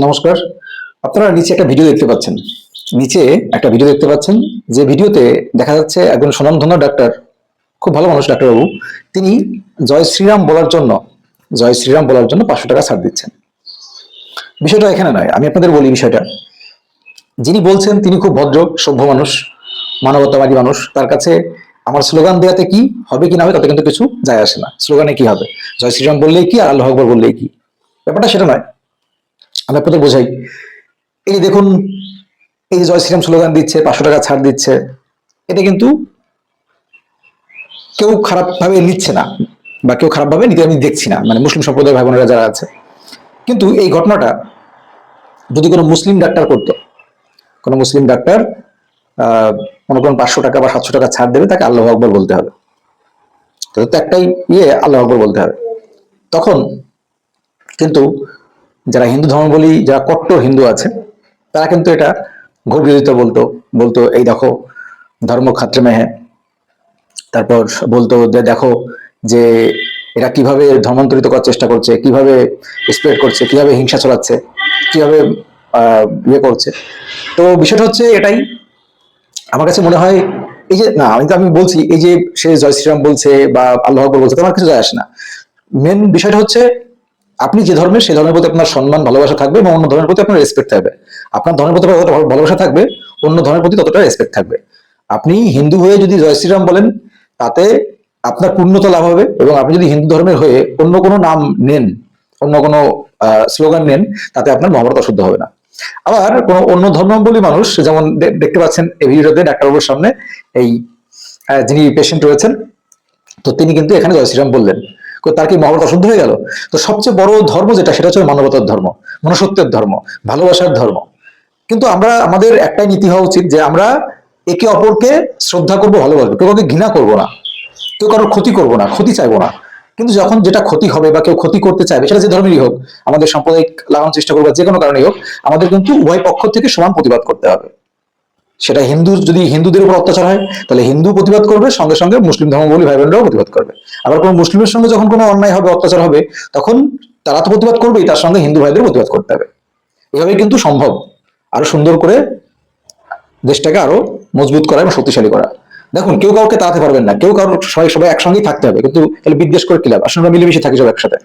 নমস্কার। আপনারা নিচে একটা ভিডিও দেখতে পাচ্ছেন। নিচে একটা ভিডিও দেখতে পাচ্ছেন, যে ভিডিওতে দেখা যাচ্ছে একজন স্বনামধন্য ডাক্তার, খুব ভালো মানুষ ডাক্তারবাবু, তিনি জয় শ্রীরাম বলার জন্য জয় শ্রীরাম বলার জন্য 500 টাকা ছাড় দিচ্ছেন। বিষয়টা এখানে নয়, আমি আপনাদের বলি বিষয়টা। যিনি বলছেন তিনি খুব ভদ্র সভ্য মানুষ, মানবতাবাদী মানুষ। তার কাছে আমার স্লোগান দেওয়াতে কি হবে কি না হবে তাতে কিন্তু কিছু যায় আসে না। স্লোগানে কি হবে, জয় শ্রীরাম বললেই কি আর আল্লাহ আকবর বললেই কি, ব্যাপারটা সেটা নয়। আমি আপনাদের বোঝাই। এই যে দেখুন, এই যে জয় শ্রীরাম স্লোগান দিচ্ছে, 500 টাকা ছাড় দিচ্ছে, এটা কিন্তু কেউ খারাপ ভাবে নিচ্ছে না, বা কেউ খারাপ ভাবে নিতে আমি দেখছি না, মানে মুসলিম সম্প্রদায়ের ভাই বোনেরা যারা আছে। কিন্তু এই ঘটনাটা যদি কোনো মুসলিম ডাক্তার করতো, কোনো মুসলিম ডাক্তার মনে করুন 500 টাকা বা 700 টাকা ছাড় দেবে, তাকে আল্লাহ আকবর বলতে হবে। তো একটাই আল্লাহ আকবর বলতে হবে। তখন কিন্তু যারা হিন্দু ধর্মাবলী, যারা কট্টর হিন্দু আছে, তারা কিন্তু এটা ঘোর বিরোধিতা বলতো। বলতো এই দেখো ধর্ম খাত্রে মেহে, তারপর বলতো যে দেখো যে এরা কিভাবে ধর্মান্তরিত করার চেষ্টা করছে, কিভাবে স্প্রেড করছে, কিভাবে হিংসা ছড়াচ্ছে, কিভাবে করছে। তো বিষয়টা হচ্ছে এটাই। আমার কাছে মনে হয় এই যে না, আমি বলছি এই যে সে জয় শ্রীরাম বলছে বা আল্লাহ আকবর বলছে, তোমার কিছু যায় আসে না। মেন বিষয়টা হচ্ছে আপনি যে ধর্মের, সেই ধর্মের প্রতি আপনার সম্মান ভালোবাসা থাকবে, এবং অন্য ধর্মের প্রতি আপনার রেসপেক্ট থাকবে। আপনার ধর্মের প্রতি যতটা ভালোবাসা থাকবে, অন্য ধর্মের প্রতি ততটা রেসপেক্ট থাকবে। আপনি হিন্দু হয়ে যদি জয় শ্রীরাম বলেন, তাতে আপনার পূর্ণতা লাভ হবে। এবং আপনি যদি হিন্দু ধর্মের হয়ে অন্য কোনো নাম নেন, অন্য কোনো স্লোগান নেন, তাতে আপনার মহাভারত অশুদ্ধ হবে না। আবার কোনো অন্য ধর্মাবলী মানুষ, যেমন দেখতে পাচ্ছেন এই ভিডিওতে ডাক্তারবাবুর সামনে এই যিনি পেশেন্ট রয়েছেন, তো তিনি কিন্তু এখানে জয় শ্রীরাম বললেন, তার কি মহাভারত অশুদ্ধ হয়ে গেল? তো সবচেয়ে বড় ধর্ম যেটা, সেটা হচ্ছে মানবতার ধর্ম, মনুষ্যত্বের ধর্ম, ভালোবাসার ধর্ম। কিন্তু আমাদের একটাই নীতি হওয়া উচিত, যে আমরা একে অপরকে শ্রদ্ধা করবো, ভালোবাসবো, কেউ কাউকে ঘৃণা করবো না, কেউ কারোর ক্ষতি করবো না, ক্ষতি চাইবো না। কিন্তু যখন যেটা ক্ষতি হবে বা কেউ ক্ষতি করতে চাইবে, সেটা যে ধর্মেরই হোক, আমাদের সাম্প্রদায়িক লাগানোর চেষ্টা করবো, যে কোনো কারণেই হোক, আমাদের কিন্তু উভয় পক্ষ থেকে সমান প্রতিবাদ করতে হবে। সেটা যদি হিন্দুদের উপর অত্যাচার হয়, তাহলে হিন্দু প্রতিবাদ করবে, সঙ্গে সঙ্গে মুসলিম ধর্মাবলী ভাই বোনরাও প্রতিবাদ করবে। আবার কোনো মুসলিমের সঙ্গে যখন কোনো অন্যায় হবে, অত্যাচার হবে, তখন তারা তো প্রতিবাদ করবেই, তার সঙ্গে হিন্দু ভাইদের প্রতিবাদ করতে হবে। এভাবে কিন্তু সম্ভব আরো সুন্দর করে দেশটাকে আরো মজবুত করা এবং শক্তিশালী করা। দেখুন, কেউ কাউকে তাড়াতে পারবেন না, কেউ কারোর সবাই একসঙ্গেই থাকতে হবে, কিন্তু বিদ্বেষ করে কি লাভ? আসলে আমরা মিলেমিশে থাকি সব একসাথে।